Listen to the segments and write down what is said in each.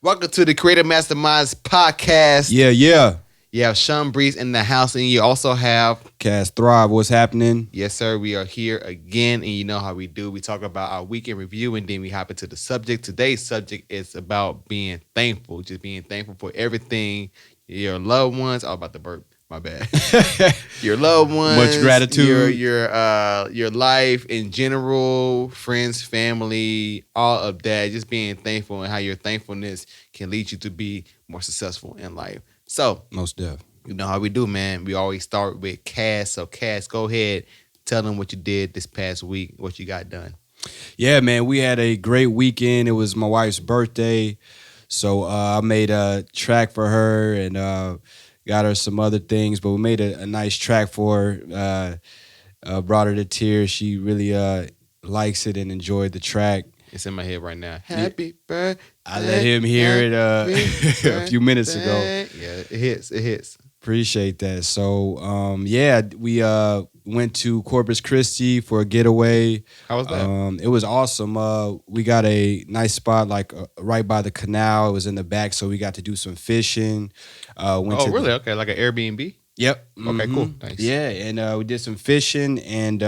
Welcome to the Creative Mastermind Podcast. Yeah. You have Sean Breeze in the house, and you also have Cast Thrive. What's happening? Yes, sir. We are here again, and you know how we do. We talk about our weekend review, and then we hop into the subject. Today's subject is about being thankful, just being thankful for everything. Your loved ones. Oh, about to burp. My bad. Your loved ones. Much gratitude. Your life in general, friends, family, all of that. Just being thankful and how your thankfulness can lead you to be more successful in life. So, most def. You know how we do, man. We always start with Cass. So, Cass, go ahead. Tell them what you did this past week, what you got done. Yeah, man. We had a great weekend. It was my wife's birthday. So, I made a track for her and got her some other things. But we made a nice track for her. Brought her to tears. She really likes it and enjoyed the track. It's in my head right now. Happy birthday. I let him hear it a few minutes ago. Yeah, it hits. Appreciate that. So, we went to Corpus Christi for a getaway. How was that? It was awesome. We got a nice spot right by the canal. It was in the back, so we got to do some fishing. Really? Okay, like an Airbnb? Yep. Okay, cool. Nice. Yeah, and we did some fishing and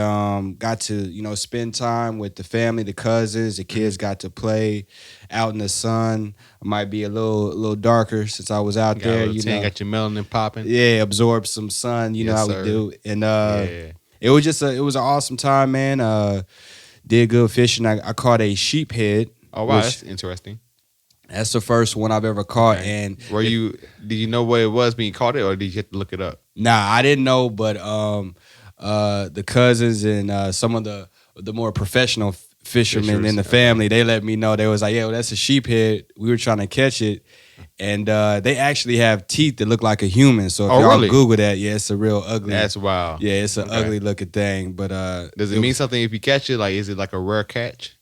got to spend time with the family, the cousins. The kids got to play out in the sun. I might be a little darker since I was out there. Got your melanin popping. Yeah, absorb some sun. You know how we do. And it was it was an awesome time, man. Did good fishing. I caught a sheephead. Oh wow, that's interesting. That's the first one I've ever caught. Okay. And did you know what it was when you caught it, or did you have to look it up? Nah, I didn't know, but the cousins and some of the more professional fishermen in the family, they let me know. They was like, "Yeah, well, that's a sheephead. We were trying to catch it." And they actually have teeth that look like a human. So if y'all really? Google that, yeah, it's a real ugly. That's wild. Yeah, it's an ugly looking thing. But does it mean something if you catch it? Like, is it like a rare catch?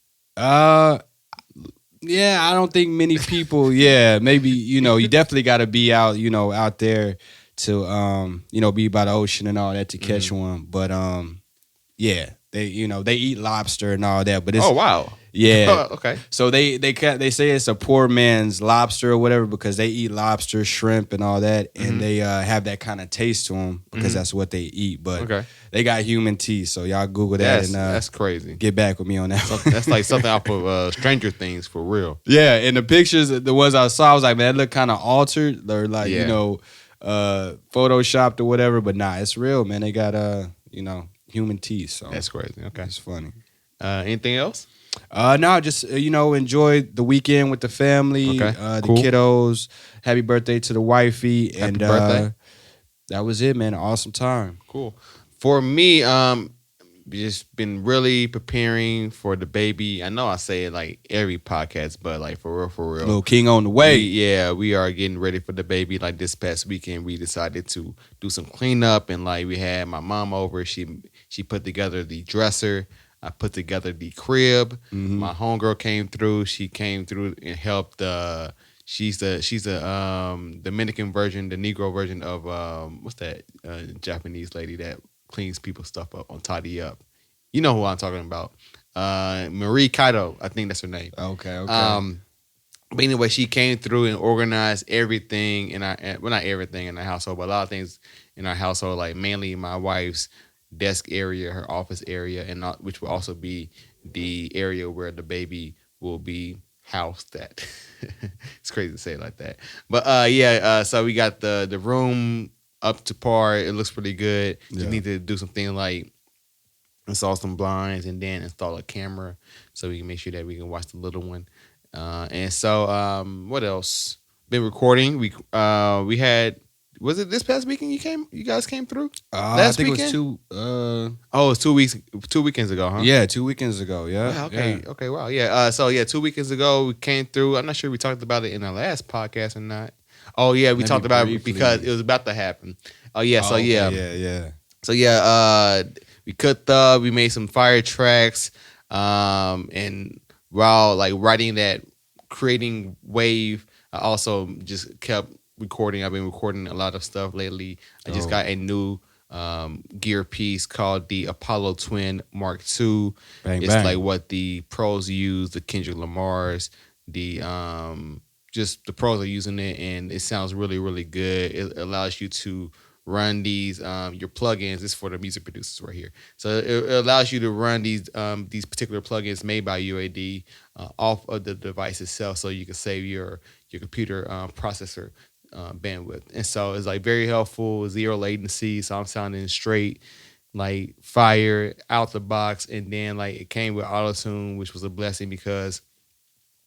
Yeah, I don't think many people. Yeah, maybe you definitely got to be out, out there to be by the ocean and all that to catch one. But yeah, they eat lobster and all that. But it's wow. Yeah. Okay. So they say it's a poor man's lobster or whatever because they eat lobster, shrimp, and all that, and they have that kind of taste to them because that's what they eat. But they got human teeth, so y'all Google that and that's crazy. Get back with me on that. That's like something off of Stranger Things for real. Yeah, and the pictures, the ones I saw, I was like, man, that look kind of altered or like photoshopped or whatever. But nah, it's real, man. They got human teeth. So that's crazy. Okay, it's funny. Anything else? No, just enjoyed the weekend with the family, the kiddos. Happy birthday to the wifey, and that was it, man. An awesome time. Cool. For me, just been really preparing for the baby. I know I say it like every podcast, but like for real. Little king on the way. We are getting ready for the baby. Like this past weekend, we decided to do some cleanup, and like we had my mom over. She put together the dresser. I put together the crib. Mm-hmm. My homegirl came through. She came through and helped. She's the Dominican version, the Negro version of what's that Japanese lady that cleans people's stuff up, on tidy up. You know who I'm talking about. Marie Kaito, I think that's her name. Okay. But anyway, she came through and organized everything not everything in the household, but a lot of things in our household, like mainly my wife's desk area, her office area, and which will also be the area where the baby will be housed at. It's crazy to say it like that. But so we got the room up to par. It looks pretty good. Just need to do something like install some blinds and then install a camera so we can make sure that we can watch the little one. And so what else? Been recording. We had. Was it this past weekend you guys came through? Last weekend? It was it's 2 weeks. 2 weekends ago, huh? Yeah, 2 weekends ago. Yeah. Wow, okay. Yeah. Okay. Wow. Yeah. 2 weekends ago we came through. I'm not sure we talked about it in our last podcast or not. Oh yeah, we talked about it because it was about to happen. Oh yeah. So yeah. Yeah. So yeah. We cut the. We made some fire tracks. And while like writing that, creating wave, I also just kept recording. I've been recording a lot of stuff lately. I just got a new gear piece called the Apollo Twin Mark II. It's like what the pros use, the Kendrick Lamars, the just the pros are using it, and it sounds really, really good. It allows you to run these your plugins. This is for the music producers right here. So it allows you to run these particular plugins made by UAD off of the device itself, so you can save your computer processor bandwidth. And so it's like very helpful, zero latency. So I'm sounding straight like fire out the box, and then like it came with auto tune, which was a blessing because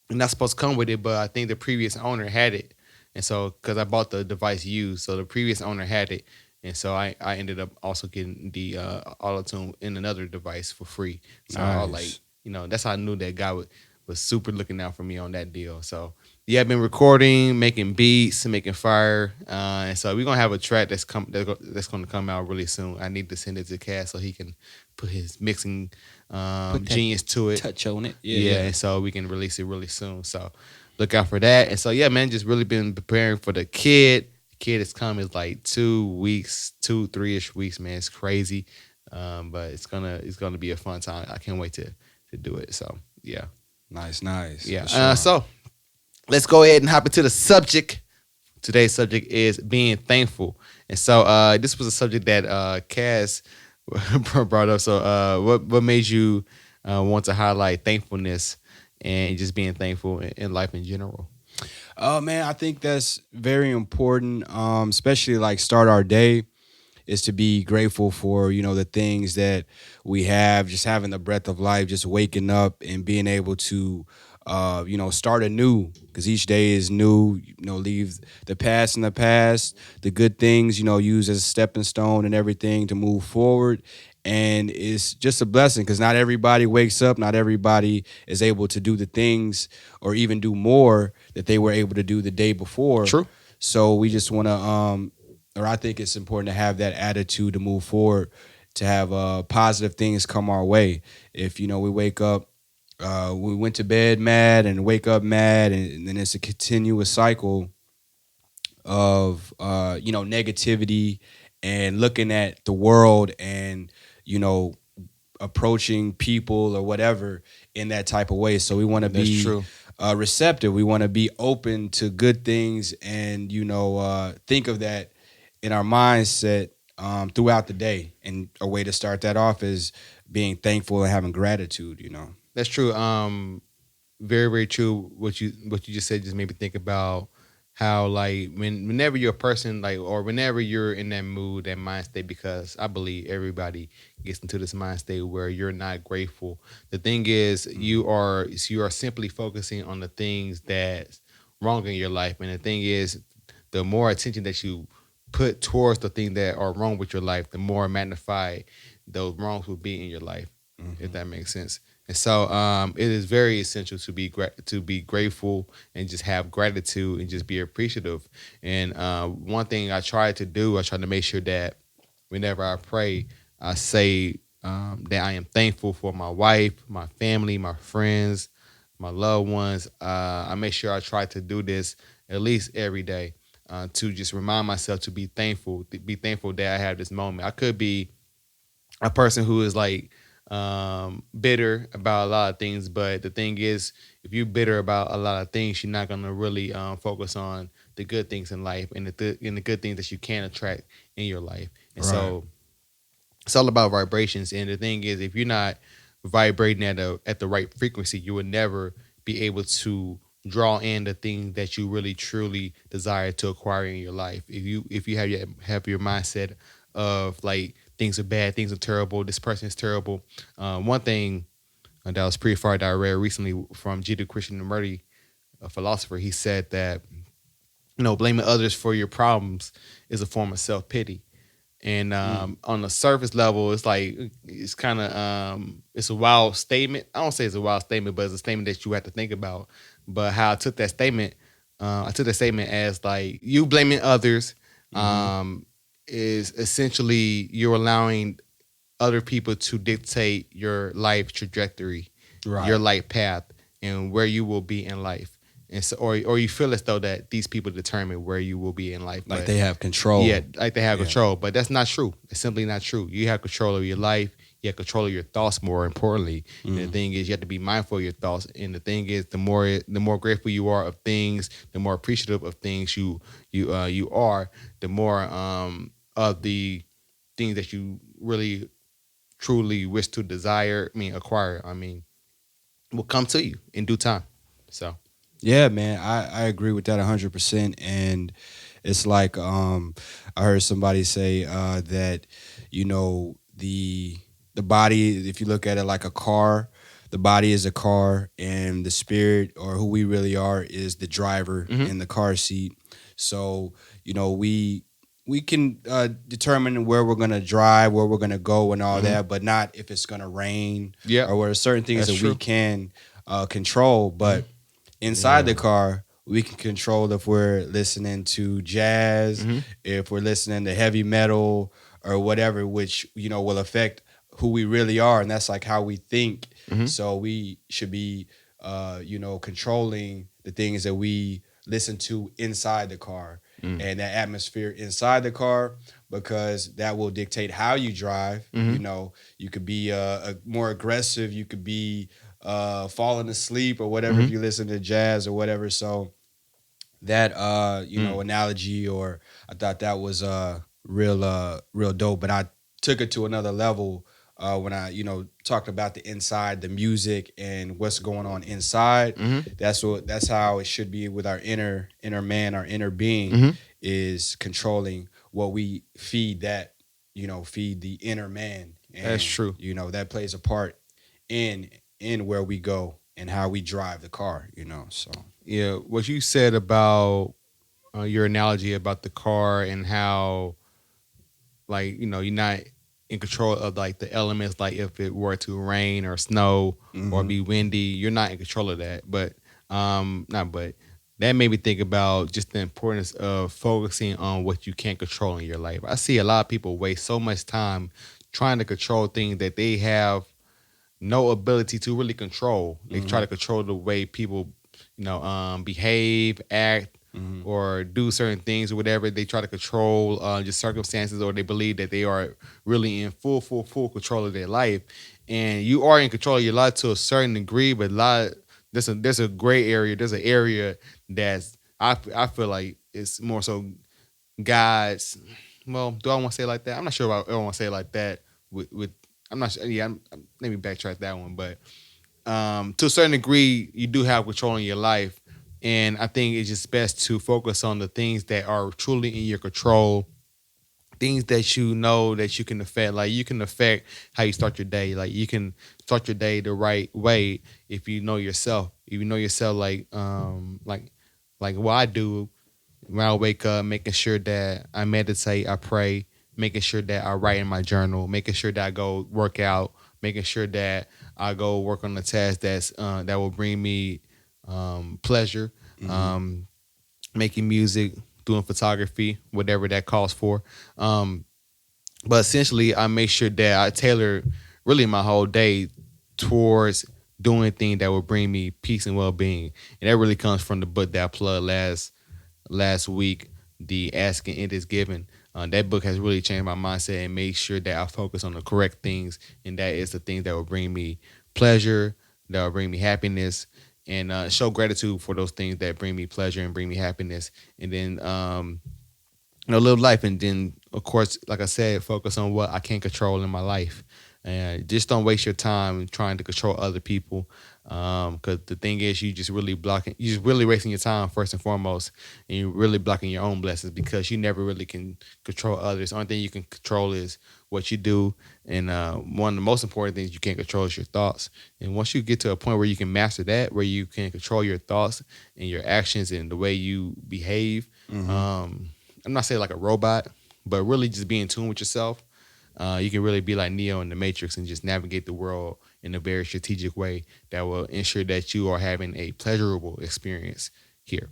it's not supposed to come with it, but I think the previous owner had it, and so because I bought the device used, so the previous owner had it, and so I ended up also getting the auto tune in another device for free. So I was like, Nice. that's how I knew that guy was super looking out for me on that deal. So yeah, I've been recording, making beats, making fire, and so we're gonna have a track that's gonna come out really soon. I need to send it to Cass so he can put his mixing Put that genius to it. touch on it. Yeah, Yeah, yeah. and so we can release it really soon. So look out for that. And so yeah, man, just really been preparing for the kid. The kid is coming. It's like 2 weeks, 3-ish weeks, man. It's crazy. But it's gonna be a fun time. I can't wait to do it. So yeah. Nice, nice. Yeah. For sure. So let's go ahead and hop into the subject. Today's subject is being thankful. And so this was a subject that Cass brought up. So what made you want to highlight thankfulness and just being thankful in life in general? Oh man, I think that's very important. Especially like start our day is to be grateful for the things that we have, just having the breath of life, just waking up and being able to start anew because each day is new. Leave the past in the past, the good things use as a stepping stone and everything to move forward. And it's just a blessing because not everybody wakes up, not everybody is able to do the things or even do more that they were able to do the day before. True. So we just want to or I think it's important to have that attitude to move forward, to have positive things come our way. If we wake up, we went to bed mad and wake up mad, and then it's a continuous cycle of negativity and looking at the world and approaching people or whatever in that type of way. So we want to That's be true. receptive. We want to be open to good things and think of that in our mindset throughout the day. And a way to start that off is being thankful and having gratitude. That's true. Very, very true. What you just said just made me think about how like whenever you're a person like or whenever you're in that mood, that mind state, because I believe everybody gets into this mind state where you're not grateful. The thing is you are simply focusing on the things that's wrong in your life. And the thing is the more attention that you put towards the things that are wrong with your life, the more magnified those wrongs will be in your life, if that makes sense. And so it is very essential to be grateful and just have gratitude and just be appreciative. And one thing I try to make sure that whenever I pray, I say that I am thankful for my wife, my family, my friends, my loved ones. I make sure I try to do this at least every day to just remind myself to be thankful that I have this moment. I could be a person who is like bitter about a lot of things, but the thing is, if you're bitter about a lot of things, you're not gonna really focus on the good things in life and the good things that you can attract in your life. And Right. so it's all about vibrations. And the thing is, if you're not vibrating at the right frequency, you would never be able to draw in the things that you really truly desire to acquire in your life. If you have your mindset of like things are bad, things are terrible, this person is terrible. One thing that was pretty far that I read recently from Jiddu Krishnamurti, a philosopher, he said that blaming others for your problems is a form of self pity. And on the surface level, it's like it's kind of it's a wild statement. I don't say it's a wild statement, but it's a statement that you have to think about. But how I took that statement as like you blaming others is essentially you're allowing other people to dictate your life trajectory, Right. your life path, and where you will be in life. And so, or you feel as though that these people determine where you will be in life. Like But they have control. yeah, like they have Yeah. control, but that's not true. It's simply not true. You have control of your life. you have control of your thoughts more importantly. And the Mm. thing is, you have to be mindful of your thoughts. And the thing is, the more grateful you are of things, the more appreciative of things you are, the more of the things that you really truly wish to desire, acquire, will come to you in due time. So Yeah, man, I agree with that 100%. And it's like I heard somebody say that the body, if you look at it like a car, the body is a car, and the spirit or who we really are is the driver hmm in the car seat. So we can determine where we're gonna drive, where we're gonna go, and all hmm that, but not if it's gonna rain yeah, or where certain things that's that we true. can control. hmm But inside Yeah. the car, we can control if we're listening to jazz, hmm if we're listening to heavy metal or whatever, which will affect who we really are, and that's like how we think. hmm So we should be, controlling the things that we listen to inside the car and that atmosphere inside the car, because that will dictate how you drive. hmm You could be more aggressive. You could be falling asleep or whatever if hmm you listen to jazz or whatever. So that mm analogy, or I thought that was real dope. But I took it to another level when I talked about the inside, the music, and what's going on inside. hmm That's how it should be with our inner man, our inner being, hmm is controlling what we feed, that feed the inner man. That's And true. that plays a part in where we go and how we drive the car. So. Yeah, what you said about your analogy about the car and how, like, you're not in control of like the elements. Like if it were to rain or snow or Hmm. be windy, you're not in control of that. But not but that made me think about just the importance of focusing on what you can't control in your life. I see a lot of people waste so much time trying to control things that they have no ability to really control. They try Hmm. to control the way people, behave, act, Hmm. or do certain things or whatever. They try to control just circumstances, or they believe that they are really in full control of their life. And you are in control of your life to a certain degree, but there's a gray area. There's an area that's I feel like it's more so God's. Well, do I want to say it like that? I'm not sure if I want to say it like that. With I'm not sure. Yeah, let me backtrack that one. But to a certain degree, you do have control in your life, and I think it's just best to focus on the things that are truly in your control, things that you know that you can affect. Like you can affect how you start your day. Like you can start your day the right way if you know yourself. If you know yourself, like what I do when I wake up, making sure that I meditate, I pray, making sure that I write in my journal, making sure that I go work out, making sure that I go work on the task that will bring me pleasure, Hmm. um, making music, doing photography, whatever that calls for. Um, but essentially, I make sure that I tailor really my whole day towards doing things that will bring me peace and well being, and that really comes from the book that I plugged last week, the asking it is given. That book has really changed my mindset and made sure that I focus on the correct things, and that is the things that will bring me pleasure, that will bring me happiness, and show gratitude for those things that bring me pleasure and bring me happiness, and then live life, and then of course, like I said, focus on what I can control in my life, and just don't waste your time trying to control other people. Because the thing is, you just really wasting your time first and foremost, and you're really blocking your own blessings because you never really can control others. The only thing you can control is what you do, and one of the most important things you can't control is your thoughts. And once you get to a point where you can master that, where you can control your thoughts and your actions and the way you behave, Hmm. um, I'm not saying like a robot, but really just be in tune with yourself. You can really be like Neo in the Matrix and just navigate the world in a very strategic way that will ensure that you are having a pleasurable experience here.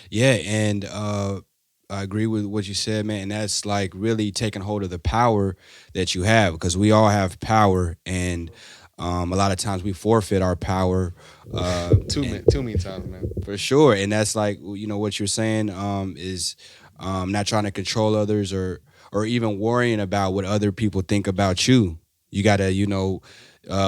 Yeah, and I agree with what you said, man. And that's like really taking hold of the power that you have, because we all have power, and a lot of times we forfeit our power. And Too many times, man. for sure, and that's like what you're saying is not trying to control others, or even worrying about what other people think about you. You gotta,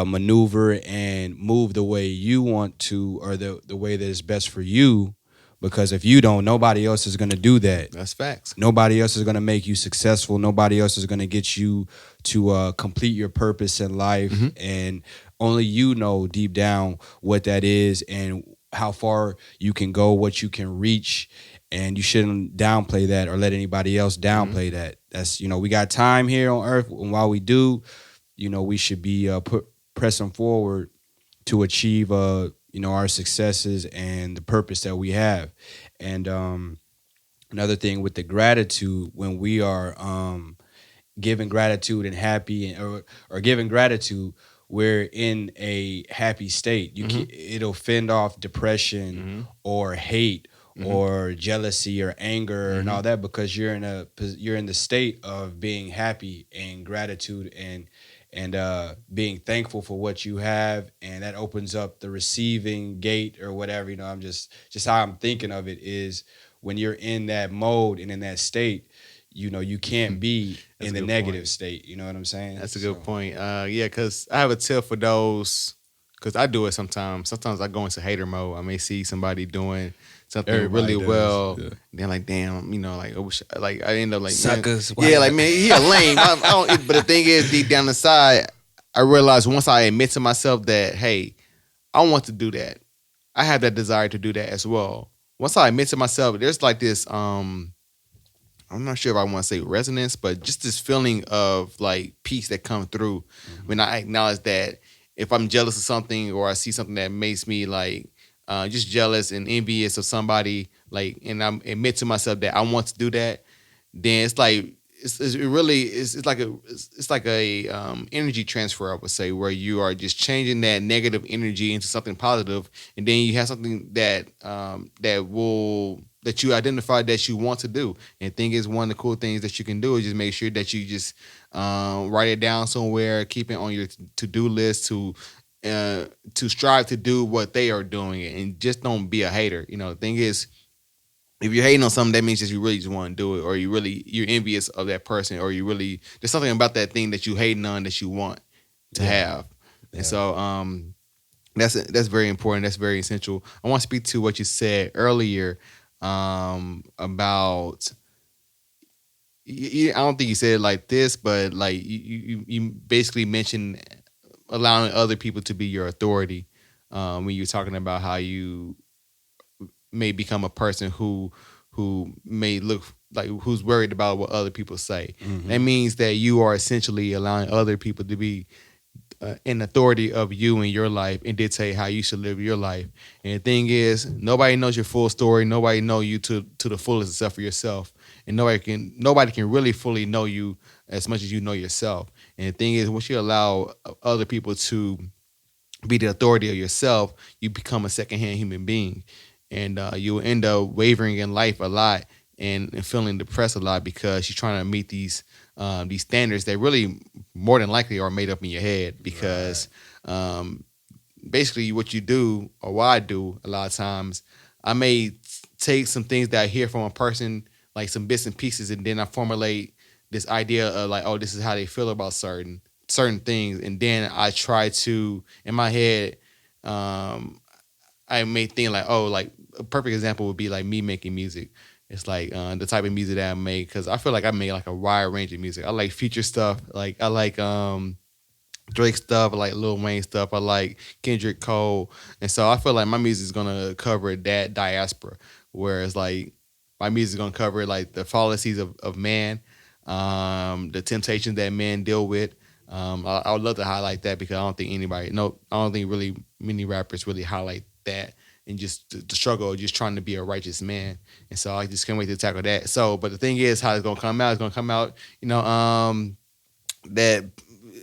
maneuver and move the way you want to, or the way that is best for you. Because if you don't, nobody else is gonna do that. That's facts. Nobody else is going to make you successful. Nobody else is going to get you to complete your purpose in life. Hmm. And only you know deep down what that is and how far you can go, what you can reach. And you shouldn't downplay that or let anybody else Hmm. downplay that. That's, we got time here on earth. And while we do, we should be pressing forward to achieve, our successes and the purpose that we have. And, another thing with the gratitude, when we are giving gratitude and happy, or giving gratitude, we're in a happy state. Hmm. It'll fend off depression Hmm. or hate Hmm. or jealousy or anger and Hmm. all that, because you're in the state of being happy and gratitude and being thankful for what you have, and that opens up the receiving gate or whatever. I'm just how I'm thinking of it is, when you're in that mode and in that state, you can't be That's in a the good point. negative state. You know what I'm saying? That's a good So point. Yeah, because I have a tip for those. Because I do it sometimes. Sometimes I go into hater mode. I may see somebody doing something everybody really does. well. Yeah. Then like, damn, like, I wish, like, I end up like, man, Suckers. Why yeah, y'all? like, man, he a lame. I don't. But the thing is, deep down inside, I realized once I admit to myself that, hey, I want to do that. I have that desire to do that as well. Once I admit to myself, there's like this. I'm not sure if I want to say resonance, but just this feeling of like peace that comes through when I acknowledge that if I'm jealous of something or I see something that makes me like just jealous and envious of somebody, like, and I admit to myself that I want to do that, then it's like it really it's like it's like a energy transfer, I would say, where you are just changing that negative energy into something positive, and then you have something that that you identify that you want to do. And the thing is, one of the cool things that you can do is just make sure that you just write it down somewhere, keep it on your to-do list to strive to do what they are doing, and just don't be a hater. The thing is, if you're hating on something, that means that you really just want to do it, or you're envious of that person, or you really there's something about that thing that you hating on that you want to Yeah. have. And Yeah. so that's very important. That's very essential. I want to speak to what you said earlier about. I don't think you said it like this, but like you basically mentioned allowing other people to be your authority when you're talking about how you may become a person who may look like who's worried about what other people say. That Hmm. means that you are essentially allowing other people to be an authority of you in your life and dictate how you should live your life. And the thing is, nobody knows your full story. Nobody know you to the fullest except for yourself. And nobody can really fully know you as much as you know yourself. And the thing is, once you allow other people to be the authority of yourself, you become a secondhand human being, and you'll end up wavering in life a lot and feeling depressed a lot because you're trying to meet these standards that really more than likely are made up in your head Right. because um, basically what you do or what I do a lot of times, I may take some things that I hear from a person, like some bits and pieces, and then I formulate this idea of like, oh, this is how they feel about certain things, and then I try to in my head, um, I may think like, oh, like a perfect example would be like me making music. It's like the type of music that I make because I feel like I make like a wide range of music. I like future stuff, like I like Drake stuff, I like Lil Wayne stuff, I like Kendrick Cole, and so I feel like my music is gonna cover that diaspora. Whereas like my music is gonna cover like the fallacies of man, the temptations that men deal with. I would love to highlight that because I don't think anybody, no, I don't think really many rappers really highlight that and just the struggle of just trying to be a righteous man. And so I just can't wait to tackle that. So, but the thing is, how it's gonna come out? It's gonna come out, that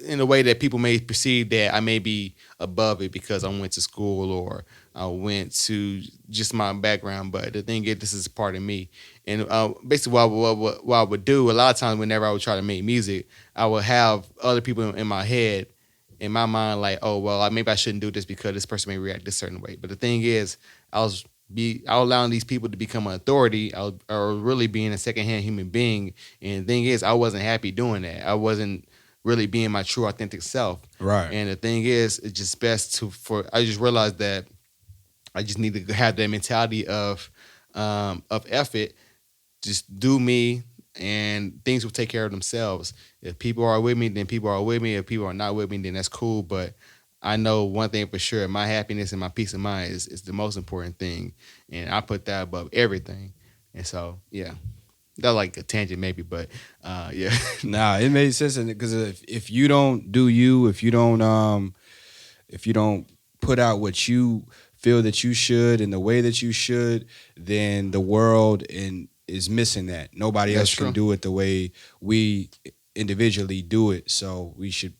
in a way that people may perceive that I may be above it because I went to school or I went to just my background. But the thing is, this is part of me. And basically, what I would do a lot of times whenever I would try to make music, I would have other people in my head, in my mind, like, oh, well, maybe I shouldn't do this because this person may react this certain way. But the thing is, I was allowing these people to become an authority. I was really being a secondhand human being. And the thing is, I wasn't happy doing that. I wasn't really being my true authentic self. Right. And the thing is, it's just best to for I just realized that I just need to have that mentality of effort. Just do me, and things will take care of themselves. If people are with me, then people are with me. If people are not with me, then that's cool. But I know one thing for sure: my happiness and my peace of mind is the most important thing, and I put that above everything. And so, yeah, that's like a tangent maybe, but yeah, Nah, it made sense because if you don't do you, if you don't put out what you feel that you should in the way that you should, then the world is missing that. Nobody that's else can true. do it the way we individually do it. So we should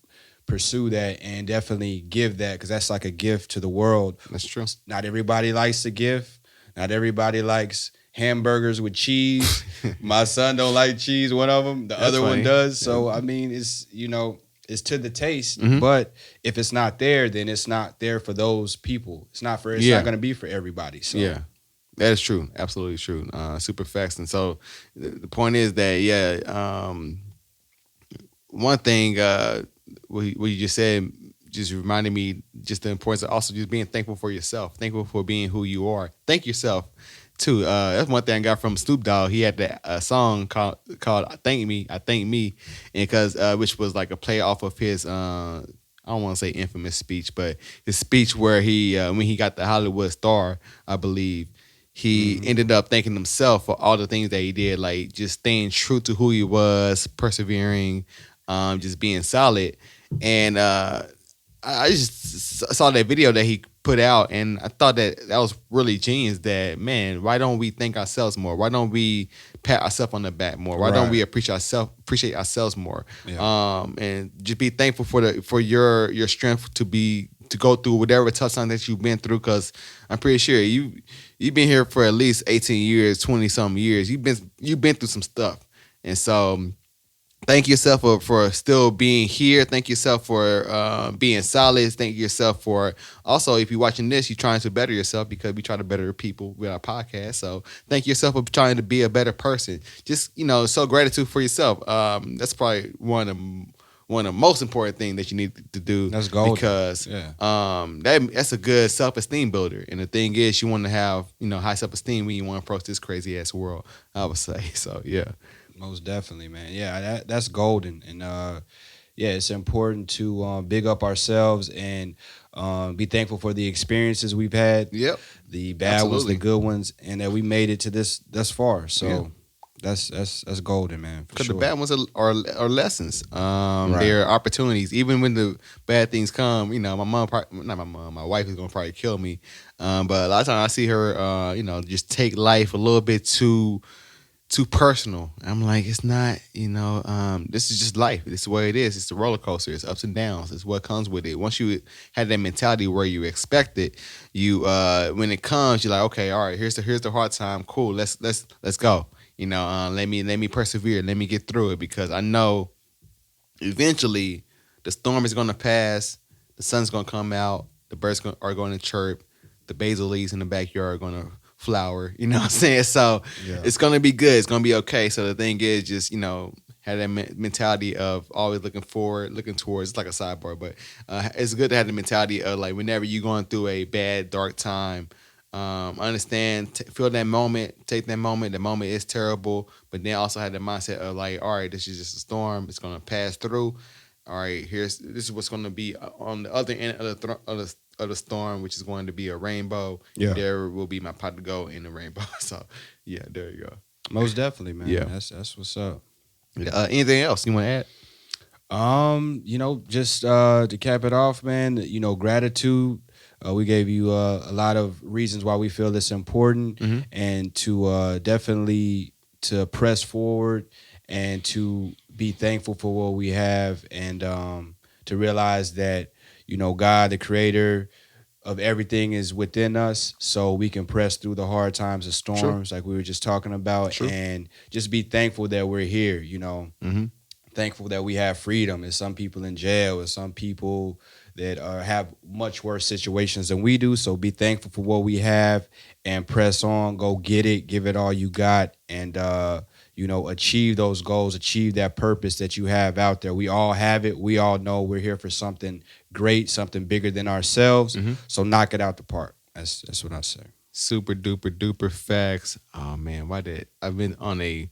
pursue that and definitely give that because that's like a gift to the world. That's true. Not everybody likes the gift. Not everybody likes hamburgers with cheese. My son don't like cheese. One of them. The That's other one funny. does. So I mean, it's it's to the taste. Mhm. But if it's not there, then it's not there for those people. It's not for. It's Yeah. not going to be for everybody. So Yeah, that is true. Absolutely true. Super facts. And so the point is that one thing what you just said just reminded me just the importance of also just being thankful for yourself, thankful for being who you are. Thank yourself too. That's one thing I got from Snoop Dogg. He had that song called "Thank Me." I thank me, and because which was like a play off of his. I don't want to say infamous speech, but his speech where he when he got the Hollywood star, I believe he ended up thanking himself for all the things that he did, like just staying true to who he was, persevering, just being solid. And I just saw that video that he put out, and I thought that was really genius. That man, why don't we thank ourselves more? Why don't we pat ourselves on the back more? Why don't Right. we appreciate ourselves more? Yeah. And just be thankful for your strength to go through whatever tough time that you've been through. Because I'm pretty sure you've been here for at least 18 years, 20 some years. You've been through some stuff, and so thank yourself for still being here. Thank yourself for being solid. Thank yourself for also, if you're watching this, you're trying to better yourself because we try to better people with our podcast. So thank yourself for trying to be a better person. Just, show gratitude for yourself. That's probably one of the most important things that you need to do. That's golden. Because Yeah. that's a good self-esteem builder. And the thing is, you want to have high self-esteem when you want to approach this crazy ass world, I would say. So yeah. Most definitely, man. Yeah, that's golden, and yeah, it's important to big up ourselves and be thankful for the experiences we've had, Yep. the bad ones, Absolutely. the good ones, and that we made it to this thus far. So Yeah. that's golden, man. For Because sure. the bad ones are lessons. Right. They're opportunities. Even when the bad things come, my mom, not my mom, my wife is gonna probably kill me. But a lot of times I see her, just take life a little bit too personal. I'm like, it's not, this is just life. This is what it is. It's the roller coaster. It's ups and downs. It's what comes with it. Once you have that mentality where you expect it, you when it comes, you're like, okay, all right, here's the hard time. Cool, let's go. Let me persevere. Let me get through it because I know eventually the storm is gonna pass. The sun's gonna come out. The birds are going to chirp. The basil leaves in the backyard are gonna flower. You know what I'm saying? So Yeah. it's gonna be good. It's gonna be okay. So the thing is, just have that mentality of always looking forward, looking towards. It's like a sidebar, but it's good to have the mentality of like whenever you're going through a bad, dark time. Understand, feel that moment, take that moment. The moment is terrible, but then also have the mindset of like, all right, this is just a storm. It's gonna pass through. All right, this is what's gonna be on the other end of the storm, which is going to be a rainbow. Yeah. There will be my pot to go in the rainbow. So yeah, there you go. Most definitely, man. Yeah. That's what's up. Anything else you want to add? Just to cap it off, man, gratitude. We gave you a lot of reasons why we feel it's important Mhm. and to definitely to press forward and to be thankful for what we have and to realize that, God, the creator of everything is within us so we can press through the hard times and storms like we were just talking about True. and just be thankful that we're here, Mm-hmm. thankful that we have freedom. There's some people in jail. There's some people that have much worse situations than we do. So be thankful for what we have and press on. Go get it. Give it all you got. And achieve those goals, achieve that purpose that you have out there. We all have it. We all know we're here for something great, something bigger than ourselves. Mm-hmm. So knock it out the park. That's what I say. Super duper duper facts. Oh man, why did I've been on a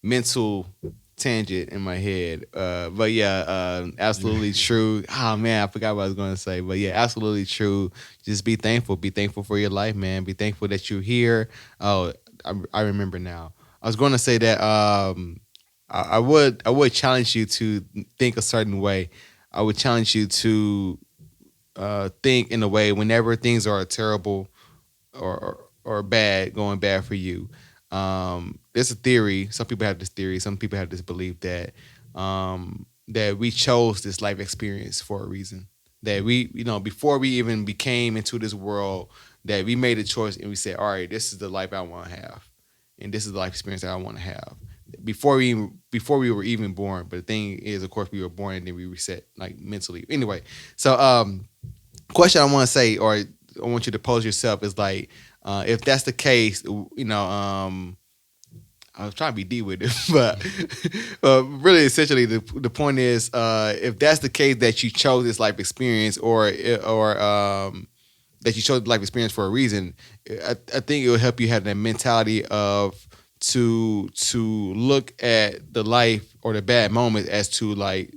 mental tangent in my head? But yeah, absolutely true. Oh man, I forgot what I was going to say. But yeah, absolutely true. Just be thankful. Be thankful for your life, man. Be thankful that you're here. Oh, I remember now. I was going to say that I would challenge you to think a certain way. I would challenge you to think in a way whenever things are terrible or bad, going bad for you. There's a theory. Some people have this theory. Some people have this belief that we chose this life experience for a reason. That we, before we even became into this world, that we made a choice and we said, all right, this is the life I want to have, and this is the life experience that I want to have. Before we were even born. But the thing is, of course, we were born and then we reset like mentally. Anyway, so question I want to say, or I want you to pose yourself is like, if that's the case, I was trying to be deep with it, but really, essentially, the point is, if that's the case that you chose this life experience, or that you chose life experience for a reason, I think it will help you have that mentality of to look at the life or the bad moment as to like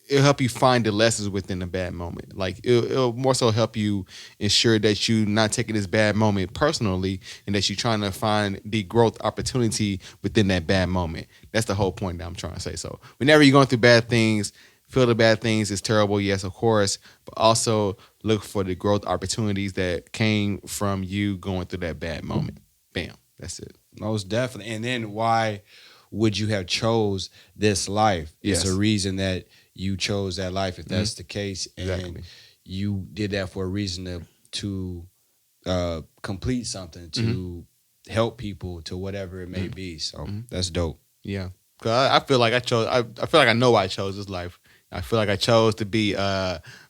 it'll help you find the lessons within the bad moment. Like it'll more so help you ensure that you're not taking this bad moment personally and that you're trying to find the growth opportunity within that bad moment. That's the whole point that I'm trying to say. So whenever you're going through bad things, feel the bad things is terrible, yes, of course, but also look for the growth opportunities that came from you going through that bad moment. Bam. That's it. Most definitely. And then why would you have chose this life? Yes. It's a reason that you chose that life if that's Mhm. the case, and Exactly. you did that for a reason to complete something, to help people, to whatever it may be. So that's dope. Yeah. Cause I feel like I chose. I feel like I know why I chose this life. I feel like I chose to be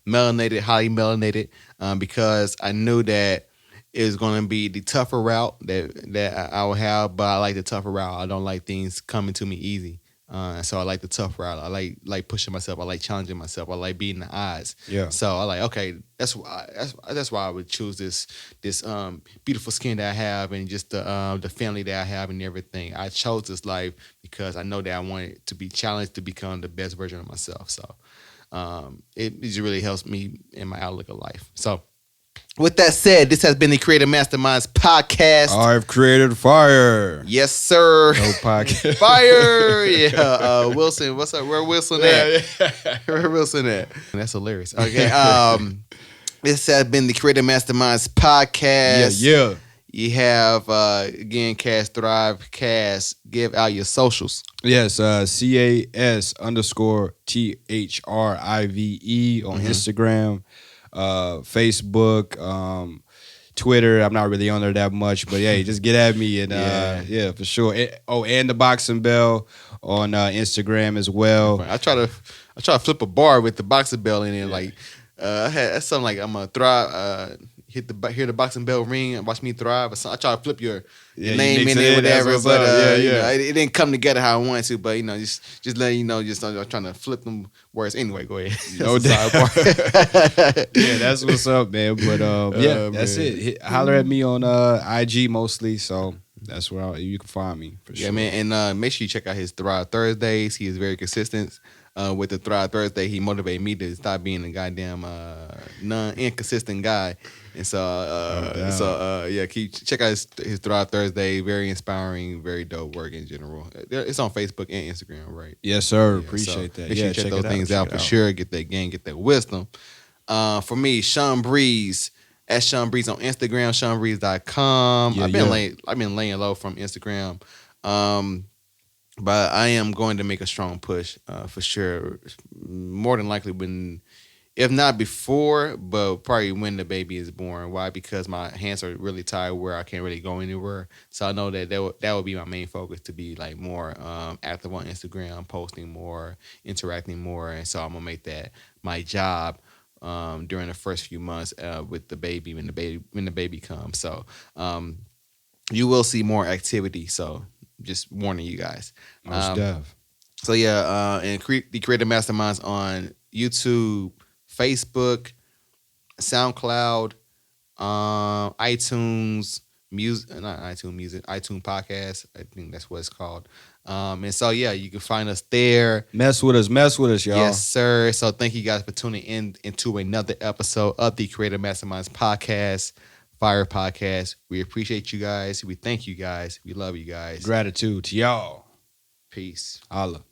melanated, highly melanated, because I knew that it was going to be the tougher route that I will have. But I like the tougher route. I don't like things coming to me easy. So I like the tough route. I like pushing myself. I like challenging myself. I like beating the odds. Yeah. So I like, okay, that's why I would choose this beautiful skin that I have and just the family that I have and everything. I chose this life because I know that I wanted to be challenged to become the best version of myself. So it just really helps me in my outlook of life. So with that said, this has been the Creative Masterminds Podcast. I've created fire. Yes, sir. No podcast. Fire. Yeah. Wilson, what's up? Where Wilson at? Where Wilson at? That's hilarious. Okay. This has been the Creative Masterminds Podcast. Yeah. You have again, Cash Thrive. Cash, give out your socials. Yes, CAS_THRIVE on Instagram, Facebook, Twitter. I'm not really on there that much, but yeah, just get at me and yeah, for sure. And the Boxing Bell on Instagram as well. I try to flip a bar with the boxing bell in it. Like I had something like I'm gonna thrive. Hear the boxing bell ring and watch me thrive. Or something. I try to flip your name in it, whatever. But it didn't come together how I wanted to. But just letting you know, I'm trying to flip them words. Anyway, go ahead. No doubt. Yeah, that's what's up, man. But that's it. Holler at me on IG mostly. So that's where you can find me for sure. Yeah, man. And make sure you check out his Thrive Thursdays. He is very consistent. With the Thrive Thursday, he motivated me to stop being a goddamn inconsistent guy. And so check out his Thrive Thursday. Very inspiring, very dope work in general. It's on Facebook and Instagram, right? Yes, sir. Yeah, Appreciate that. Make sure you check those things out for sure. Get that game, get that wisdom. For me, Sean Breeze. At Sean Breeze on Instagram, SeanBreeze.com. Yeah, I've been laying low from Instagram. But I am going to make a strong push for sure. More than likely if not before, but probably when the baby is born. Why? Because my hands are really tied where I can't really go anywhere. So I know that would be my main focus, to be like more active on Instagram, posting more, interacting more. And so I'm going to make that my job during the first few months with the baby when the baby comes. So you will see more activity. So Just warning you guys. Most def. So yeah, and the Creative Masterminds on YouTube, Facebook, SoundCloud, iTunes music, not iTunes music, iTunes podcast. I think that's what it's called. And so yeah, you can find us there. Mess with us, y'all. Yes, sir. So thank you guys for tuning in into another episode of the Creative Masterminds Podcast, Fire Podcast. We appreciate you guys. We thank you guys. We love you guys. Gratitude to y'all. Peace. Holla.